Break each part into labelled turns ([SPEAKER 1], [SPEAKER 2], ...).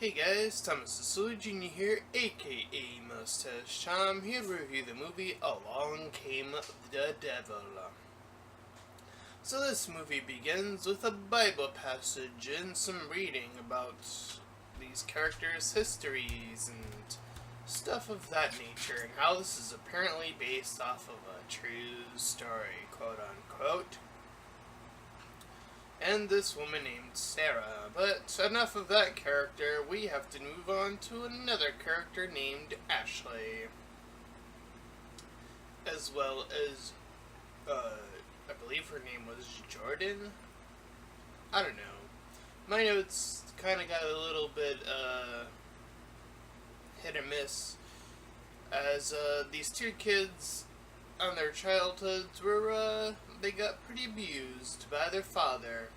[SPEAKER 1] Hey guys, Thomas the Silly Jr. here, aka Mustached. I'm here to review the movie Along Came the Devil. So this movie begins with a Bible passage and some reading about these characters' histories and stuff of that nature, and how this is apparently based off of a true story, quote unquote. And this woman named Sarah. But enough of that character, we have to move on to another character named Ashley. As well as, I believe her name was Jordan? I don't know. My notes kind of got a little bit, hit or miss. As, these two kids on their childhoods were, they got pretty abused by their father.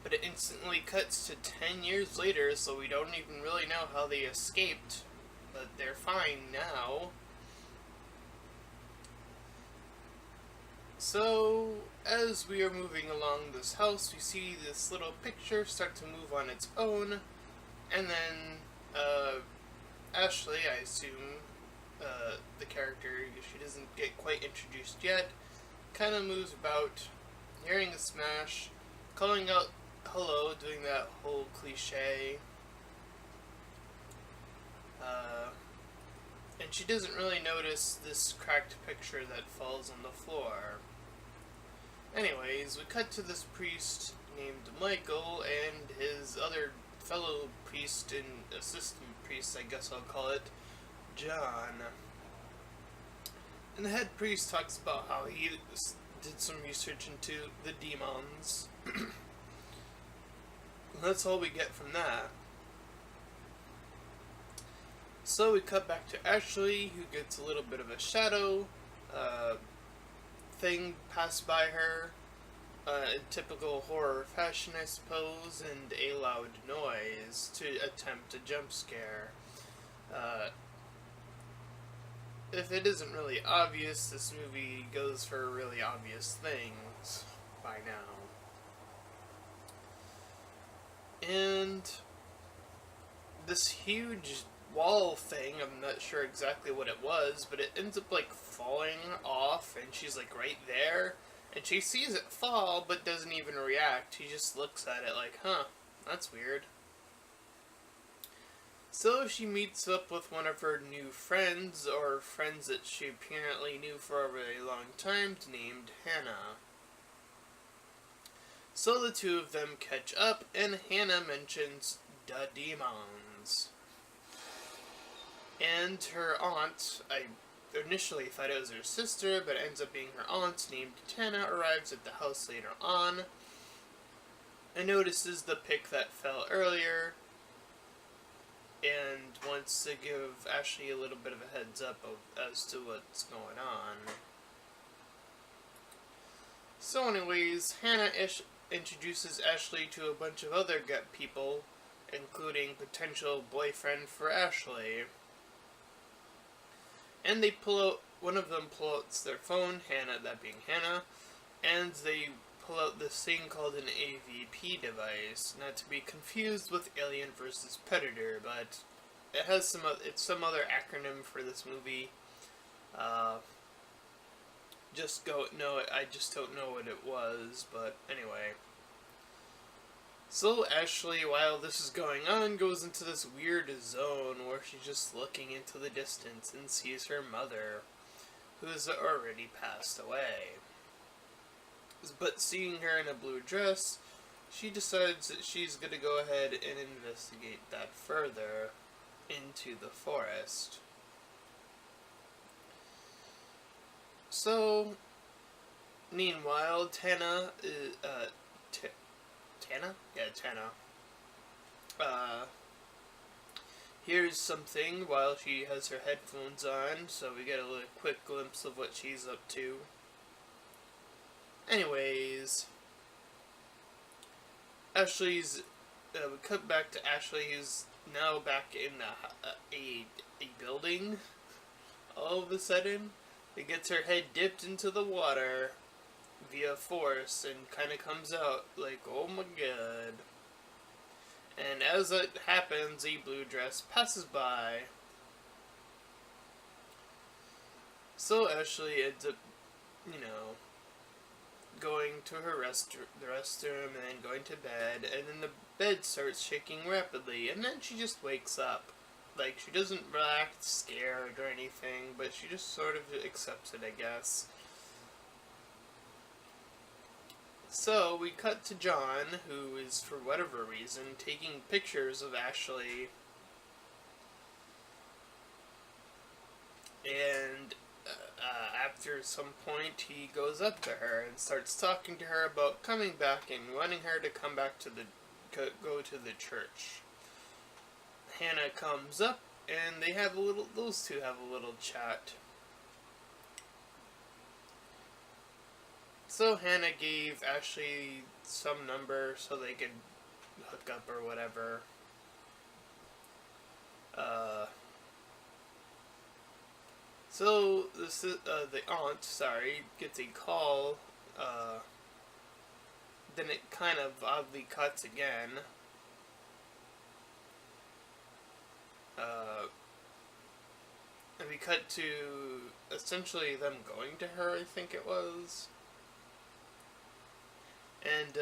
[SPEAKER 1] But it instantly cuts to 10 years later, so we don't even really know how they escaped. But they're fine now. So, as we are moving along this house, we see this little picture start to move on its own. And then, Ashley, I assume, the character, she doesn't get quite introduced yet, kind of moves about, hearing a smash, calling out hello, doing that whole cliche, and she doesn't really notice this cracked picture that falls on the floor. Anyways, we cut to this priest named Michael and his other fellow priest and assistant priest, I guess I'll call it, John. And the head priest talks about how he did some research into the demons. That's all we get from that. So we cut back to Ashley, who gets a little bit of a shadow thing passed by her, in typical horror fashion, I suppose, and a loud noise to attempt a jump scare. If it isn't really obvious, this movie goes for really obvious things by now. And this huge wall thing, I'm not sure exactly what it was, but it ends up like falling off, and she's like right there, and she sees it fall but doesn't even react. She just looks at it like, huh, that's weird. So she meets up with one of her new friends, or friends that she apparently knew for a very long time, named Hannah. So the two of them catch up, and Hannah mentions the demons. And her aunt, I initially thought it was her sister, but it ends up being her aunt, named Tana, arrives at the house later on, and notices the pic that fell earlier, and wants to give Ashley a little bit of a heads up as to what's going on. So anyways, Hannah introduces Ashley to a bunch of other gut people, including potential boyfriend for Ashley. And they one of them pulls out their phone, Hannah, that being Hannah, and they pull out this thing called an AVP device, not to be confused with Alien vs. Predator, but it has it's some other acronym for this movie. I just don't know what it was, but anyway. So Ashley, while this is going on, goes into this weird zone where she's just looking into the distance and sees her mother, who has already passed away. But seeing her in a blue dress, she decides that she's going to go ahead and investigate that further into the forest. So, meanwhile, Tana, hears something while she has her headphones on, so we get a little quick glimpse of what she's up to. Anyways, we cut back to Ashley, who's now back in a building. All of a sudden, it gets her head dipped into the water via force and kind of comes out like, oh my god. And as it happens, a blue dress passes by. So Ashley ends up, you know, going to her the restroom and then going to bed, and then the bed starts shaking rapidly, and then she just wakes up. Like, she doesn't act scared or anything, but she just sort of accepts it, I guess. So, we cut to John, who is, for whatever reason, taking pictures of Ashley. And after some point, he goes up to her and starts talking to her about coming back and wanting her to come back to go to the church. Hannah comes up, and those two have a little chat. So Hannah gave Ashley some number so they could hook up or whatever. So the aunt, gets a call. Then it kind of oddly cuts again. And we cut to essentially them going to her, I think it was. And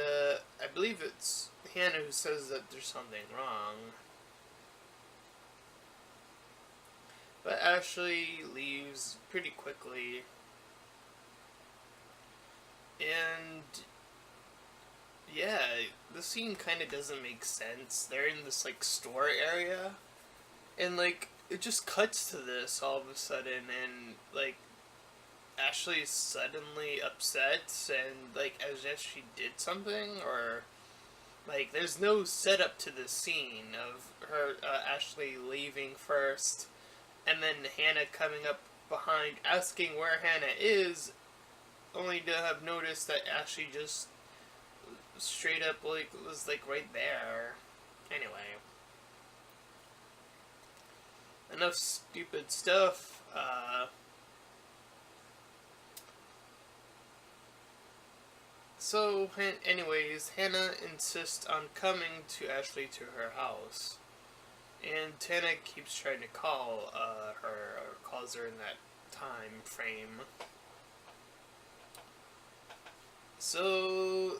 [SPEAKER 1] I believe it's Hannah who says that there's something wrong. But Ashley leaves pretty quickly. And yeah, the scene kind of doesn't make sense. They're in this like store area, and like it just cuts to this all of a sudden, and like Ashley's suddenly upset, and like as if she did something, or like there's no setup to the scene of her Ashley leaving first, and then Hannah coming up behind asking where Hannah is, only to have noticed that Ashley just straight up like was like right there. Anyway, enough stupid stuff. So anyways, Hannah insists on coming to Ashley to her house, and Tana keeps trying to call her, or calls her in that time frame. So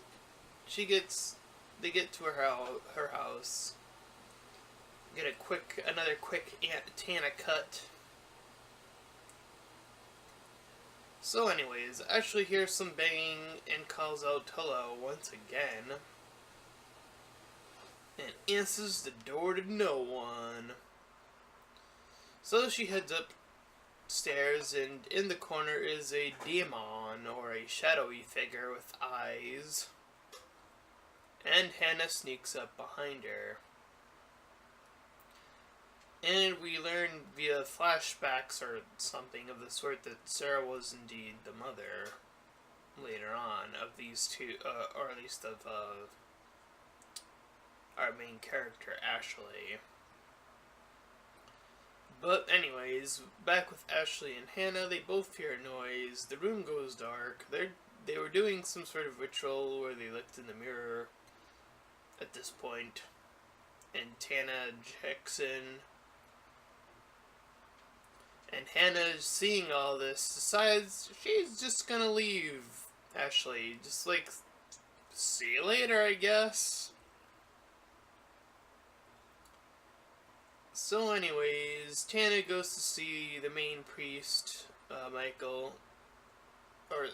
[SPEAKER 1] they get to her house, get another quick Tana cut. So anyways, Ashley hears some banging and calls out hello once again, and answers the door to no one. So she heads upstairs, and in the corner is a demon, or a shadowy figure with eyes. And Hannah sneaks up behind her. And we learn via flashbacks or something of the sort that Sarah was indeed the mother, later on, of these two, or at least of our main character, Ashley. But anyways, back with Ashley and Hannah, they both hear a noise, the room goes dark, they were doing some sort of ritual where they looked in the mirror at this point, and Tana checks in. And Hannah, seeing all this, decides she's just gonna leave Ashley. Just like, see you later, I guess. So anyways, Tana goes to see the main priest, Michael. Or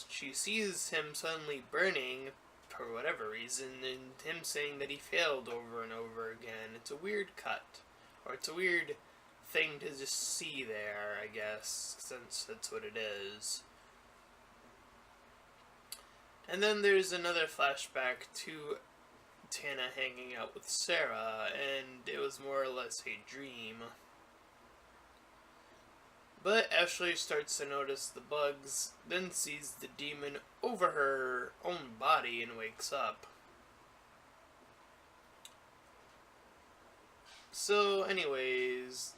[SPEAKER 1] she sees him suddenly burning for whatever reason, and him saying that he failed over and over again. It's a weird cut. Or it's a weird thing to just see there, I guess, since that's what it is. And then there's another flashback to Tana hanging out with Sarah, and it was more or less a dream. But Ashley starts to notice the bugs, then sees the demon over her own body and wakes up. So anyways,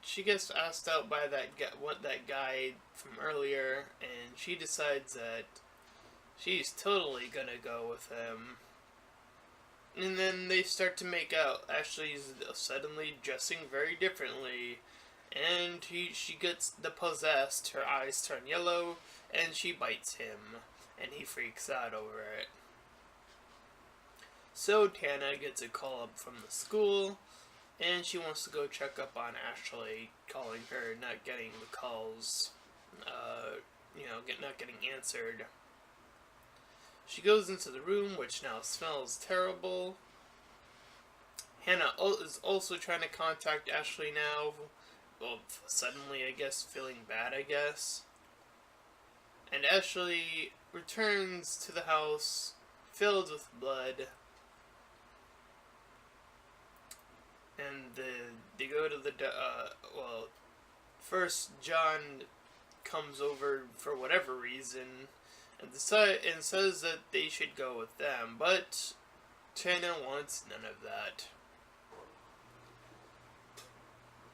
[SPEAKER 1] she gets asked out by that guy from earlier, and she decides that she's totally gonna go with him. And then they start to make out. Ashley's suddenly dressing very differently. And she gets the possessed, her eyes turn yellow, and she bites him. And he freaks out over it. So Tana gets a call up from the school, and she wants to go check up on Ashley, calling her, not getting the calls, not getting answered. She goes into the room, which now smells terrible. Hannah is also trying to contact Ashley now. Well, suddenly, I guess, feeling bad, I guess. And Ashley returns to the house, filled with blood. And they go to the, first John comes over for whatever reason, and says that they should go with them, but Tana wants none of that.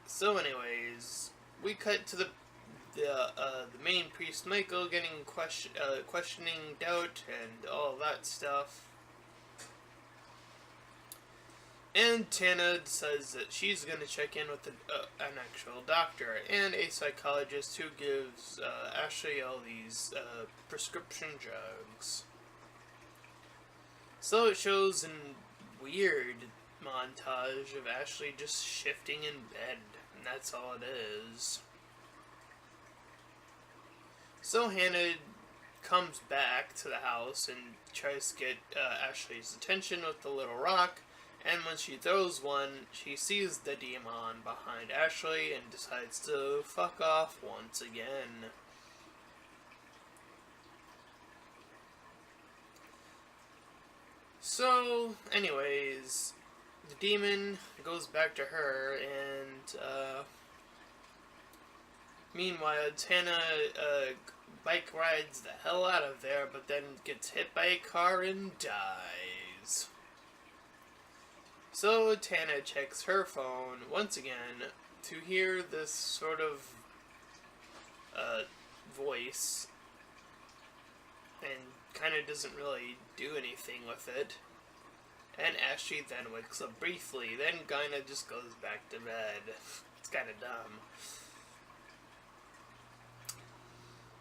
[SPEAKER 1] So anyways, we cut to the main priest Michael getting questioning doubt and all that stuff. And Tana says that she's going to check in with an actual doctor and a psychologist who gives Ashley all these prescription drugs. So it shows an weird montage of Ashley just shifting in bed, and that's all it is. So Hannah comes back to the house and tries to get Ashley's attention with the little rock. And when she throws one, she sees the demon behind Ashley and decides to fuck off once again. So, anyways, the demon goes back to her, and meanwhile, Tana bike rides the hell out of there, but then gets hit by a car and dies. So Tana checks her phone once again to hear this sort of voice, and kind of doesn't really do anything with it. And Ashley then wakes up briefly, then kind of just goes back to bed. It's kind of dumb.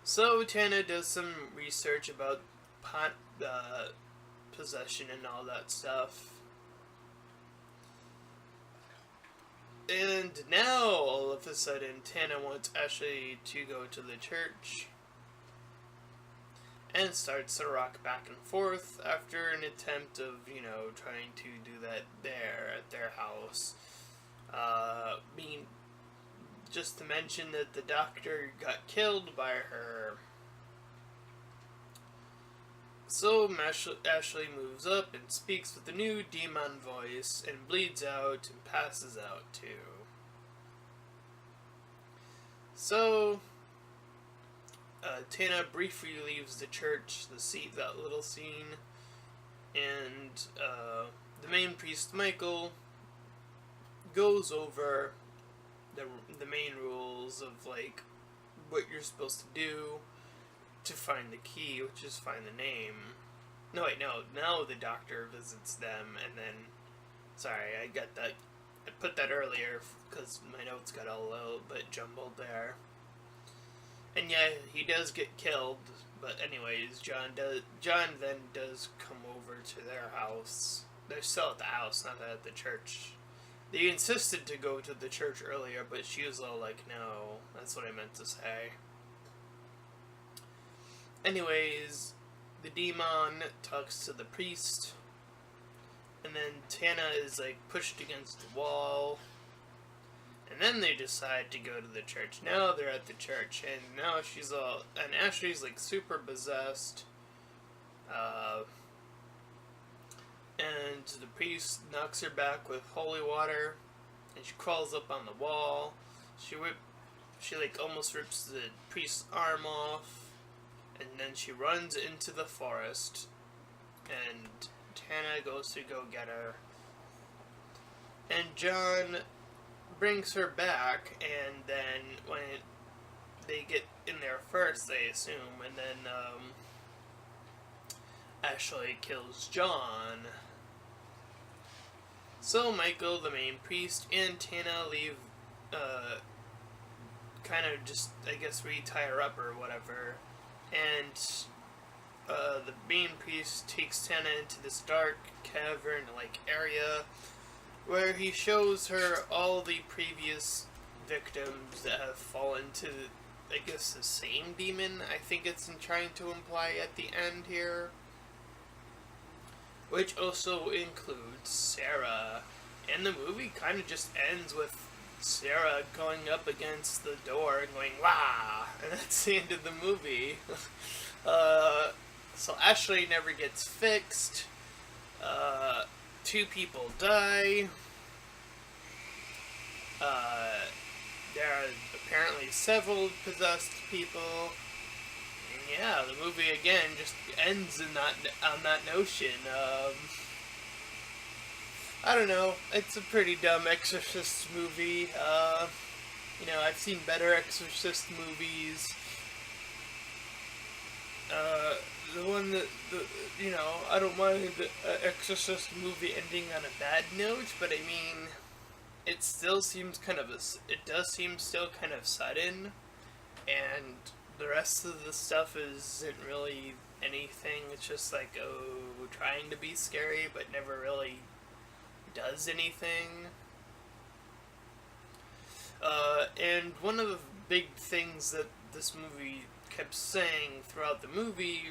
[SPEAKER 1] So Tana does some research about possession and all that stuff. And now, all of a sudden, Tana wants Ashley to go to the church and starts to rock back and forth after an attempt of, trying to do that there at their house. Just to mention that the doctor got killed by her. So Ashley moves up and speaks with a new demon voice and bleeds out and passes out too. So Tana briefly leaves the church, that little scene, and the main priest Michael goes over the main rules of what you're supposed to do to find the key, which is find the name. Now the doctor visits them, and then, sorry, I put that earlier because my notes got a little bit jumbled there. And yeah, he does get killed, but anyways, John then does come over to their house. They're still at the house, not at the church. They insisted to go to the church earlier, but she was all like, no, that's what I meant to say. Anyways, the demon talks to the priest, and then Tana is pushed against the wall, and then they decide to go to the church. Now they're at the church, and now and Ashley's super possessed, and the priest knocks her back with holy water, and she crawls up on the wall. She almost rips the priest's arm off. And then she runs into the forest, and Tana goes to go get her. And John brings her back, and then when they get in there first, they assume, and then Ashley kills John. So Michael, the main priest, and Tana leave, kind of just, I guess, re-tie her up or whatever. And the main priest takes Tana into this dark cavern-like area where he shows her all the previous victims that have fallen to, I guess, the same demon. I think it's trying to imply at the end here. Which also includes Sarah. And the movie kind of just ends with Sarah going up against the door and going, "Wah!" And that's the end of the movie. So Ashley never gets fixed. 2 people die. There are apparently several possessed people. And yeah, the movie again just ends on that notion. I don't know. It's a pretty dumb Exorcist movie. I've seen better Exorcist movies. The one that, I don't mind the Exorcist movie ending on a bad note, but I mean, it does seem still kind of sudden, and the rest of the stuff isn't really anything. It's just like, trying to be scary, but never really does anything. And one of the big things that this movie kept saying throughout the movie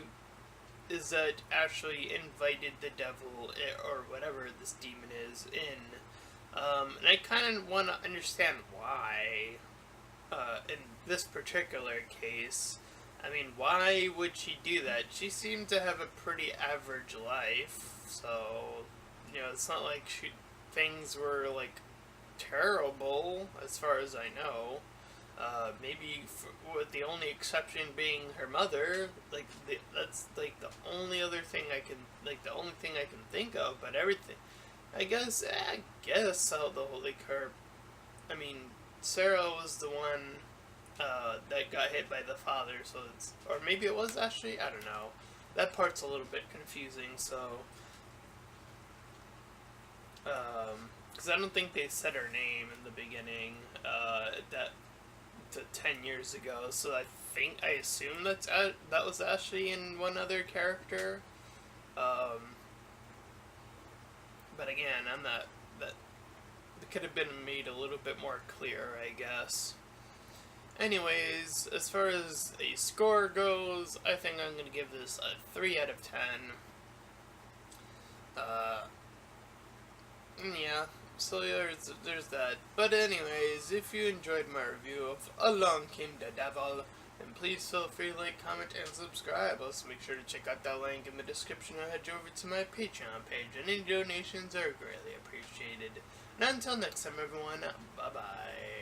[SPEAKER 1] is that Ashley invited the devil, or whatever this demon is, in. And I kind of want to understand why, in this particular case. I mean, why would she do that? She seemed to have a pretty average life, so, it's not like things were, like, terrible, as far as I know. Maybe with the only exception being her mother, that's the only thing I can think of. But everything, I guess Sarah was the one that got hit by the father, so or maybe it was Ashley. I don't know. That part's a little bit confusing. So, because I don't think they said her name in the beginning. To 10 years ago, so I assume that was Ashley and one other character. But again, that could have been made a little bit more clear, I guess. Anyways, as far as a score goes, I think I'm gonna give this a 3 out of 10. Yeah. So there's that. But anyways, if you enjoyed my review of Along Came the Devil, then please feel free to like, comment, and subscribe. Also make sure to check out that link in the description or head over to my Patreon page, and any donations are greatly appreciated. And until next time everyone, bye bye.